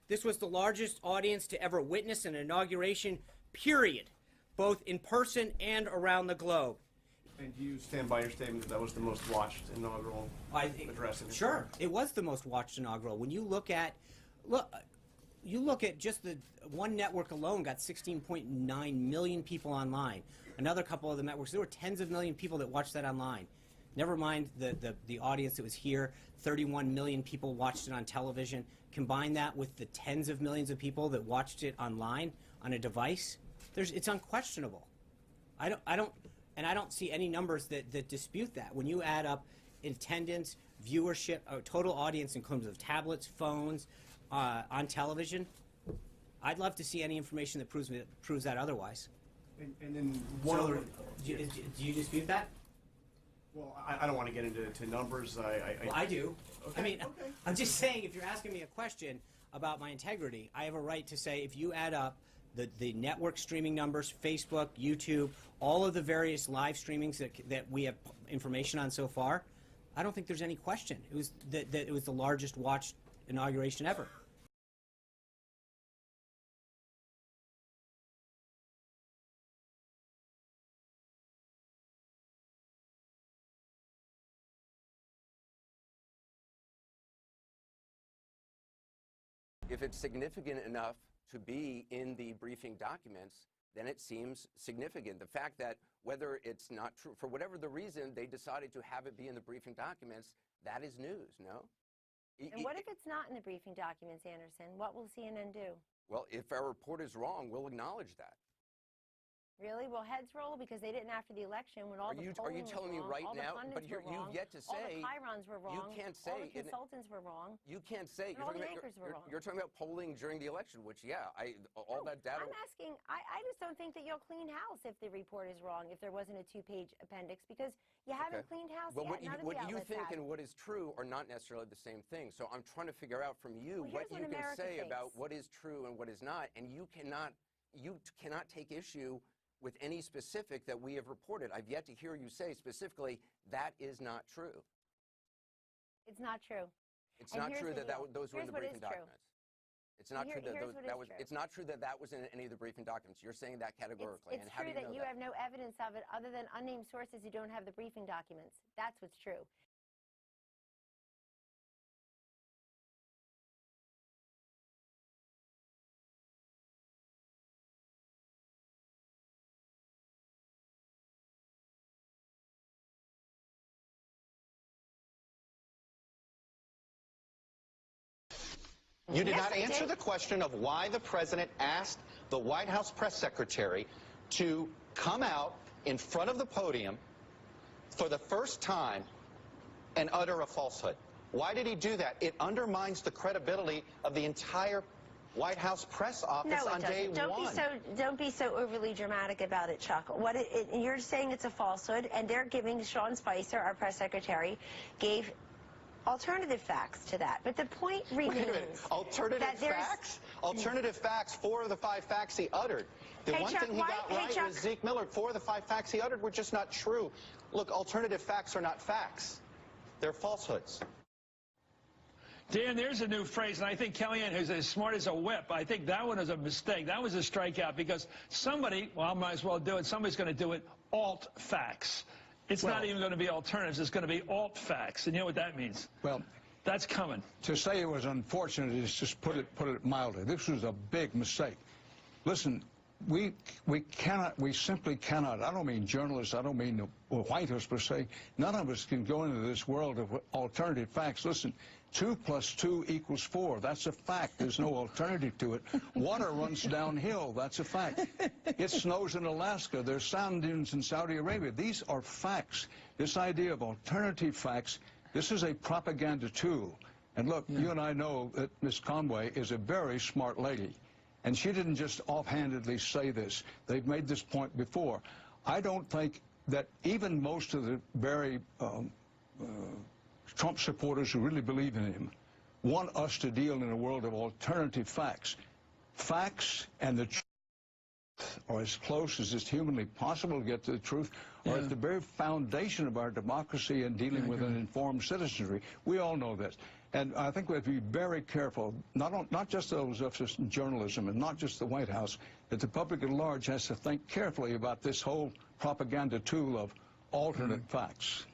This was the largest audience to ever witness an inauguration, period, both in person and around the globe. And do you stand by your statement that that was the most watched inaugural address? Sure, it was the most watched inaugural. When you look at just the one network alone got 16.9 million people online. Another couple of the networks, there were tens of million people that watched that online. Never mind the audience that was here. 31 million people watched it on television. Combine that with the tens of millions of people that watched it online on a device. It's unquestionable. I don't see any numbers that dispute that. When you add up attendance, viewership, total audience in terms of tablets, phones, on television, I'd love to see any information that proves that otherwise. And then one other. Do you dispute that? Well, I don't want to get into numbers. Well, I do. Okay. I mean, okay. I'm just saying, if you're asking me a question about my integrity, I have a right to say, if you add up the network streaming numbers, Facebook, YouTube, all of the various live streamings that we have information on so far, I don't think there's any question. It was that it was the largest watched inauguration ever. If it's significant enough to be in the briefing documents, then it seems significant. The fact that whether it's not true, for whatever the reason, they decided to have it be in the briefing documents, that is news, no? And what if it's not in the briefing documents, Anderson? What will CNN do? Well, if our report is wrong, we'll acknowledge that. Really? Will heads roll because they didn't after the election when all the polling was wrong, telling me right all now? the pundits But were wrong, you've yet to say. all the chyrons were wrong. You can't say. All the consultants were wrong. You can't say. And all the anchors were wrong. You're talking about polling during the election, which all that data. I'm asking. I just don't think that you'll clean house if the report is wrong. If there wasn't a 2-page appendix, because you haven't cleaned house well, yet. What you think and what is true are not necessarily the same thing. So I'm trying to figure out from you what you can say about what is true and what is not, and you cannot take issue with any specific that we have reported. I've yet to hear you say specifically that is not true. It's not true. It's not true that those were in the briefing documents. It's not true that it's not true that that was in any of the briefing documents. You're saying that categorically. It's true that you have no evidence of it other than unnamed sources who don't have the briefing documents. That's what's true. You did not answer the question of why the president asked the White House press secretary to come out in front of the podium for the first time and utter a falsehood. Why did he do that? It undermines the credibility of the entire White House press office on day one. Don't be so overly dramatic about it, Chuck. You're saying it's a falsehood, and they're giving Sean Spicer, our press secretary, gave alternative facts to that. But the point remains. Wait a minute. Alternative facts? Alternative facts, 4 of the 5 facts he uttered. The one thing he got right was Zeke Miller. 4 of the 5 facts he uttered were just not true. Look, alternative facts are not facts. They're falsehoods. Dan, there's a new phrase, and I think Kellyanne is as smart as a whip. I think that one was a mistake. That was a strikeout because somebody, well, I might as well do it, somebody's going to do it, alt facts. It's not even going to be alternatives. It's going to be alt facts. And you know what that means? Well, that's coming. To say it was unfortunate is just put it mildly. This was a big mistake. Listen, we simply cannot. I don't mean journalists. I don't mean the White House per se. None of us can go into this world of alternative facts. Listen, 2 + 2 = 4. That's a fact. There's no alternative to it. Water runs downhill. That's a fact. It snows in Alaska. There's sand dunes in Saudi Arabia. These are facts. This idea of alternative facts, this is a propaganda tool. And look, you and I know that Ms. Conway is a very smart lady. And she didn't just offhandedly say this. They've made this point before. I don't think that even most of the very Trump supporters who really believe in him want us to deal in a world of alternative facts. Facts and the truth are as close as it's humanly possible to get to the truth, are at the very foundation of our democracy and dealing with an informed citizenry. We all know this. And I think we have to be very careful, not just those of us in journalism and not just the White House, but the public at large has to think carefully about this whole propaganda tool of alternate facts.